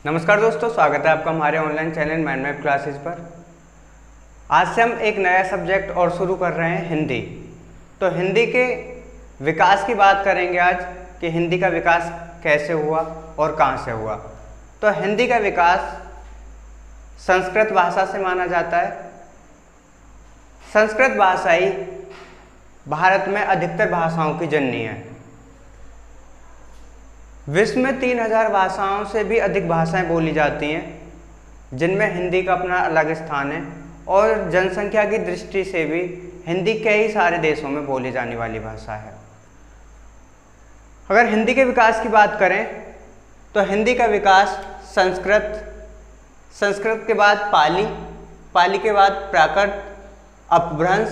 नमस्कार दोस्तों, स्वागत है आपका हमारे online channel mind map classes पर। आज से हम एक नया सब्जेक्ट और शुरू कर रहे हैं, हिंदी। तो हिंदी के विकास की बात करेंगे आज कि हिंदी का विकास कैसे हुआ और कहाँ से हुआ। तो हिंदी का विकास संस्कृत भाषा से माना जाता है। संस्कृत भाषा ही भारत में अधिकतर भाषाओं की जननी है। विश्व में 3000 भाषाओं से भी अधिक भाषाएं बोली जाती हैं, जिनमें हिंदी का अपना अलग स्थान है। और जनसंख्या की दृष्टि से भी हिंदी कई सारे देशों में बोली जाने वाली भाषा है। अगर हिंदी के विकास की बात करें तो हिंदी का विकास संस्कृत के बाद पाली के बाद प्राकृत, अपभ्रंश,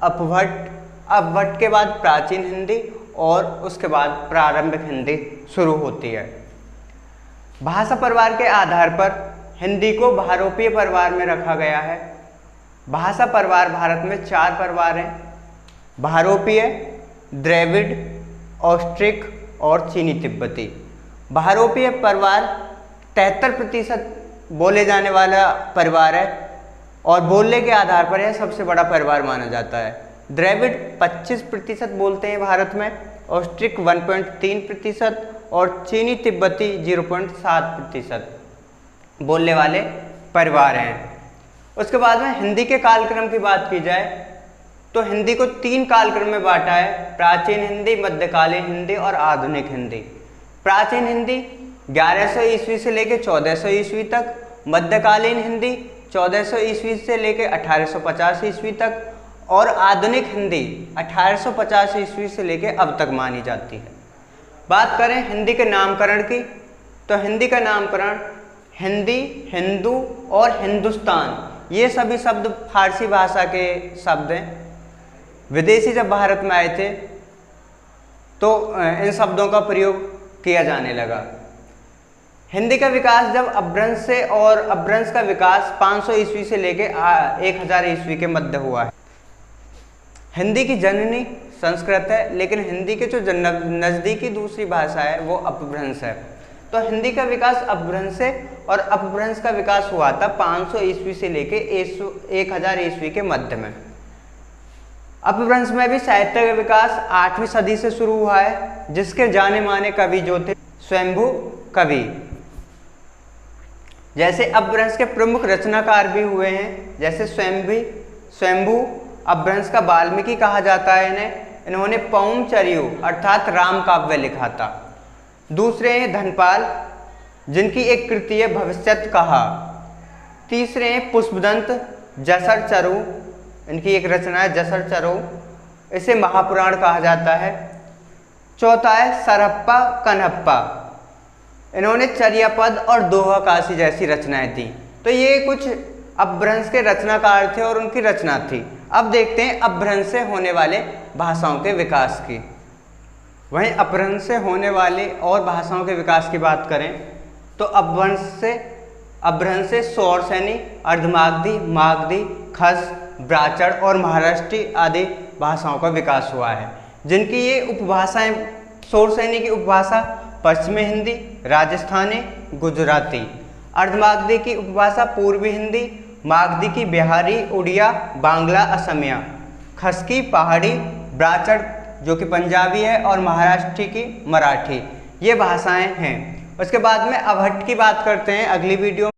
अपभट्ट के बाद प्राचीन हिंदी और उसके बाद प्रारंभिक हिंदी शुरू होती है। भाषा परिवार के आधार पर हिंदी को भारोपीय परिवार में रखा गया है। भाषा परिवार भारत में 4 परिवार हैं: भारोपीय, द्रविड़, ऑस्ट्रिक और चीनी तिब्बती। भारोपीय परिवार 73% बोले जाने वाला परिवार है और बोलने के आधार पर यह सबसे बड़ा परिवार माना जाता है। द्रविड़ 25% बोलते हैं भारत में, ऑस्ट्रिक 1.3% और चीनी तिब्बती 0.7% बोलने वाले परिवार हैं। उसके बाद में हिंदी के कालक्रम की बात की जाए तो हिंदी को 3 कालक्रम में बांटा है: प्राचीन हिंदी, मध्यकालीन हिंदी और आधुनिक हिंदी। प्राचीन हिंदी 1100 ईस्वी से लेकर 1400 ईस्वी तक, मध्यकालीन हिंदी 1400 ईस्वी से लेकर 1850 ईस्वी तक और आधुनिक हिंदी 1850 ईस्वी से लेकर अब तक मानी जाती है। बात करें हिंदी के नामकरण की तो हिंदी का नामकरण हिंदी, हिंदू और हिंदुस्तान, ये सभी शब्द फारसी भाषा के शब्द हैं। विदेशी जब भारत में आए थे तो इन शब्दों का प्रयोग किया जाने लगा। हिंदी का विकास जब अपभ्रंश से, और अपभ्रंश का विकास 500 ईस्वी से लेकर 1000 ईस्वी के मध्य हुआ है। हिंदी की जननी संस्कृत है, लेकिन हिंदी के जो नज़दीकी दूसरी भाषा है वो अपभ्रंश है। तो हिंदी का विकास अपभ्रंश से, और अपभ्रंश का विकास हुआ था 500 ईस्वी से लेके 1000 ईस्वी के मध्य में। अपभ्रंश में भी साहित्य का विकास 8वीं सदी से शुरू हुआ है, जिसके जाने माने कवि जो थे स्वयंभू कवि। जैसे अपभ्रंश के प्रमुख रचनाकार भी हुए हैं, जैसे स्वयंभू अपभ्रंश का वाल्मीकि कहा जाता है इन्होंने पौम चरियु अर्थात राम काव्य लिखा था। दूसरे हैं धनपाल, जिनकी एक कृति है भविष्यत कहा। तीसरे हैं पुष्पदंत जसर चरु, इनकी एक रचना है जसर चरु, इसे महापुराण कहा जाता है। चौथा है सरहप्पा कन्हप्पा, इन्होंने चर्यापद और दोहा काशी जैसी रचनाएं दी। तो ये कुछ अपभ्रंश के रचनाकार थे और उनकी रचना थी। अब देखते हैं अपभ्रंश से होने वाले भाषाओं के विकास की। वहीं अपभ्रंश से होने वाले और भाषाओं के विकास की बात करें तो अपभ्रंश से सौरसैनी, अर्धमागधी, मागधी, खस, ब्राचड़ और महाराष्ट्री आदि भाषाओं का विकास हुआ है, जिनकी ये उपभाषाएं, सौरसैनी की उपभाषा पश्चिमी हिंदी, राजस्थानी, गुजराती। अर्धमागधी की उपभाषा पूर्वी हिंदी, मागधी की बिहारी, उड़िया, बांग्ला, असमिया, खस की पहाड़ी, ब्राचड़ जो कि पंजाबी है और महाराष्ट्री की मराठी, ये भाषाएं हैं। उसके बाद में अवहट्ट की बात करते हैं अगली वीडियो।